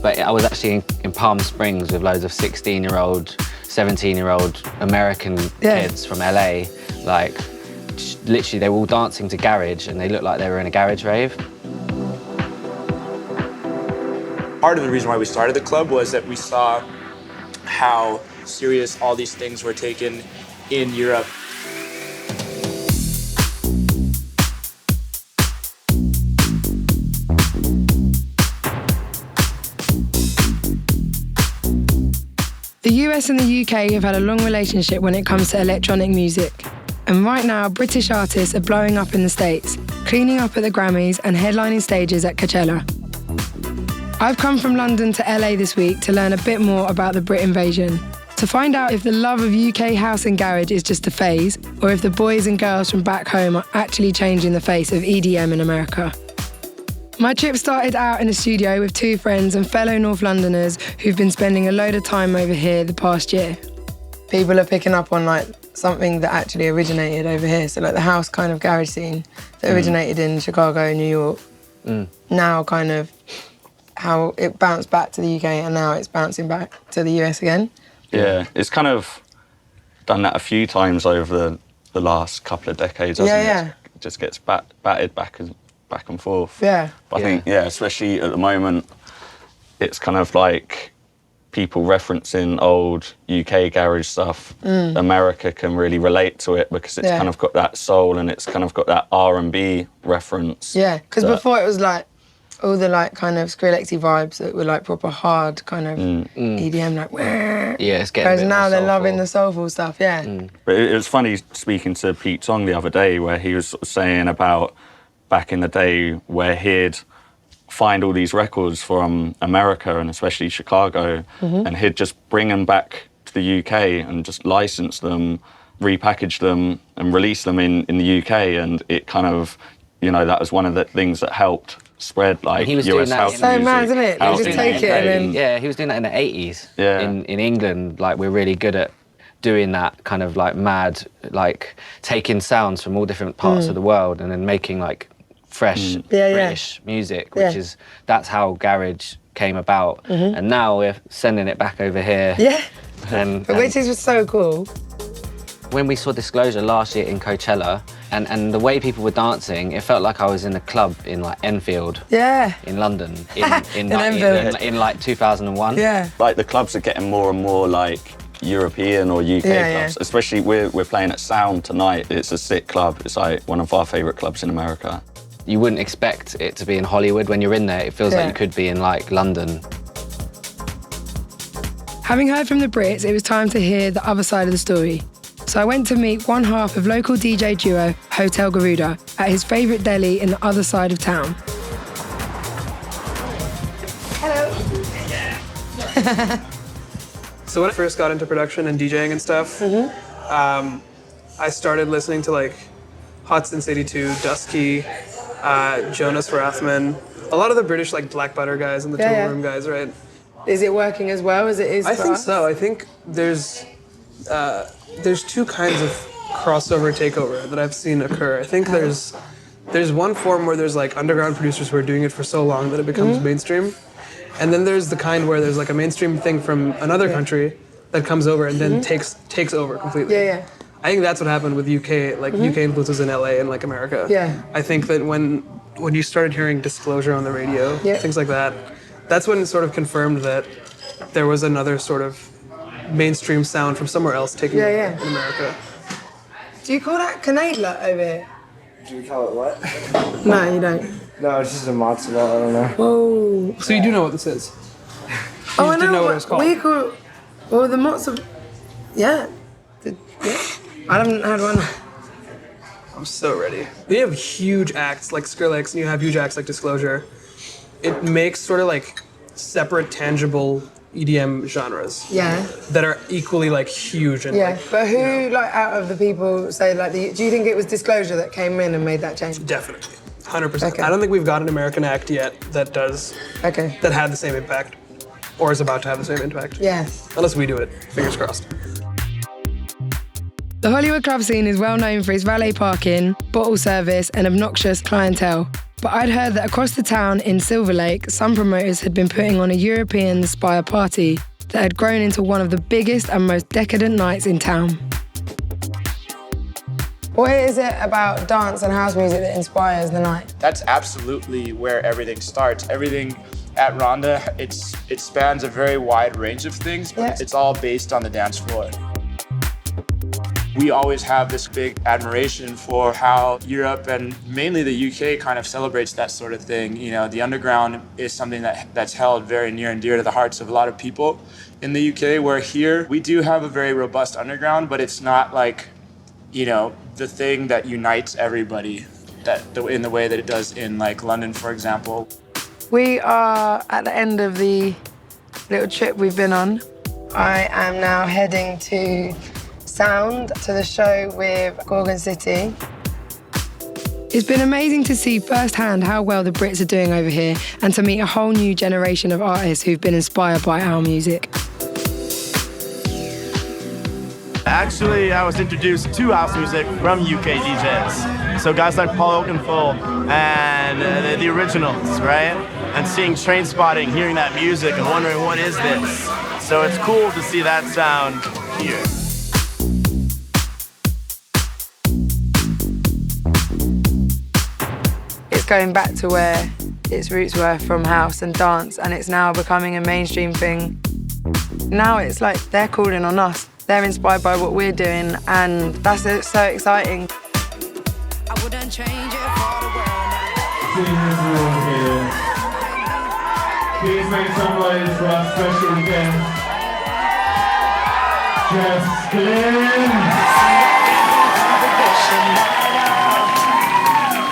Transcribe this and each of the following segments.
But I was actually in Palm Springs with loads of 16-year-old, 17-year-old American kids from LA. Like, literally, they were all dancing to garage and they looked like they were in a garage rave. Part of the reason why we started the club was that we saw how serious all these things were taken in Europe. The US and the UK have had a long relationship when it comes to electronic music. And right now, British artists are blowing up in the States, cleaning up at the Grammys and headlining stages at Coachella. I've come from London to LA this week to learn a bit more about the Brit invasion, to find out if the love of UK house and garage is just a phase, or if the boys and girls from back home are actually changing the face of EDM in America. My trip started out in a studio with two friends and fellow North Londoners who've been spending a load of time over here the past year. People are picking up on like something that actually originated over here. So like the house kind of garage scene that originated in Chicago, New York, now kind of how it bounced back to the UK and now it's bouncing back to the US again. Yeah, it's kind of done that a few times over the last couple of decades, hasn't it? It just gets batted back and forth. Yeah. But I think, especially at the moment, it's kind of like people referencing old UK garage stuff. America can really relate to it because it's kind of got that soul and it's kind of got that R&B reference. Yeah, because before it was like all the like kind of Skrillexy vibes that were like proper hard kind of EDM, like Yeah, it's getting. Whereas now they're loving the soulful stuff. Yeah. But it was funny speaking to Pete Tong the other day where he was sort of saying about back in the day where he'd find all these records from America and especially Chicago, and he'd just bring them back to the UK and just license them, repackage them and release them in the UK. And it kind of, you know, that was one of the things that helped spread like he was US doing that house in- music. So mad, isn't it? They out just in take the it and UK. then... Yeah, he was doing that in the 80s. Yeah. In England, like, we're really good at doing that kind of like mad, like taking sounds from all different parts of the world and then making like fresh British music, which is, that's how garage came about. And now we're sending it back over here. Yeah. And Which is just so cool. when we saw Disclosure last year in Coachella, and the way people were dancing, it felt like I was in a club in like Enfield. Yeah. In London, in like 2001. Yeah. Like the clubs are getting more and more like European or UK clubs, especially we're playing at Sound tonight. It's a sick club. It's like one of our favourite clubs in America. You wouldn't expect it to be in Hollywood. When you're in there, it feels like you could be in like London. Having heard from the Brits, it was time to hear the other side of the story. So I went to meet one half of local DJ duo Hotel Garuda at his favourite deli in the other side of town. Hello. So when I first got into production and DJing and stuff, I started listening to like Hot Since 82, Dusky, Jonas Rathman, a lot of the British like Black Butter guys and the Tool Room guys, right? Is it working as well as it is I for think us? so. I think there's two kinds of crossover takeover that I've seen occur. I think there's one form where there's like underground producers who are doing it for so long that it becomes mainstream. And then there's the kind where there's like a mainstream thing from another country that comes over and then takes over completely. Yeah. I think that's what happened with UK, like UK influences in LA and like America. Yeah. I think that when you started hearing Disclosure on the radio, things like that, that's when it sort of confirmed that there was another sort of mainstream sound from somewhere else taking over in America. Do you call that Canadla over here? Do we call it what? No, you don't. No, it's just a matzo ball, I don't know. Whoa. So you do know what this is? Oh, I didn't know what it was what called. we call... Well, the matzo... Yeah. I haven't had one. I'm so ready. You have huge acts like Skrillex and you have huge acts like Disclosure. It makes sort of like separate, tangible EDM genres. Yeah. That are equally like huge and like, But who, like, out of the people, say, like, do you think it was Disclosure that came in and made that change? definitely, 100%. Okay. I don't think we've got an American act yet that does that had the same impact, or is about to have the same impact. Yeah. Unless we do it. Fingers crossed. The Hollywood club scene is well known for its valet parking, bottle service, and obnoxious clientele. But I'd heard that across the town in Silver Lake, some promoters had been putting on a European-inspired party that had grown into one of the biggest and most decadent nights in town. What is it about dance and house music that inspires the night? That's absolutely where everything starts. Everything at Rhonda, it spans a very wide range of things, but it's all based on the dance floor. We always have this big admiration for how Europe and mainly the UK kind of celebrates that sort of thing. You know, the underground is something that's held very near and dear to the hearts of a lot of people in the UK, where here we do have a very robust underground, but it's not like, you know, the thing that unites everybody in the way that it does in like London, for example. We are at the end of the little trip we've been on. I am now heading to Sound, to the show with Gorgon City. It's been amazing to see firsthand how well the Brits are doing over here and to meet a whole new generation of artists who've been inspired by our music. Actually, I was introduced to house music from UK DJs. So guys like Paul Oakenfold and the originals, right? And seeing Train Spotting, hearing that music and wondering what is this? So it's cool to see that sound here. It's going back to where its roots were from house and dance, and it's now becoming a mainstream thing. Now it's like they're calling on us. They're inspired by what we're doing, and that's so exciting. I wouldn't change it for the world. Please make some noise for our special guest, Jess Glynne.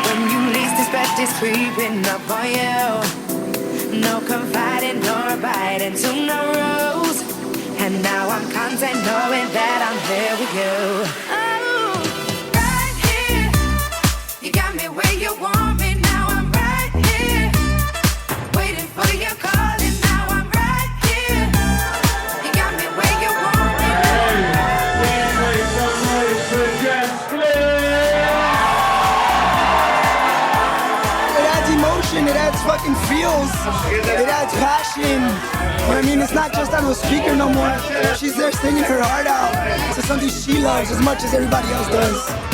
When you least expect it's creeping up on you. No confiding nor abiding to no rules. And now I'm content knowing that I'm here with you. Oh, right here. You got me where you want me. Now I'm right here. Waiting for your call, and now I'm right here. You got me where you want me. Please make some noise for Jess Glynne. It adds emotion, it adds fucking feels, it adds passion. You know what I mean? It's not just on a speaker no more. She's there singing her heart out to something she loves as much as everybody else does.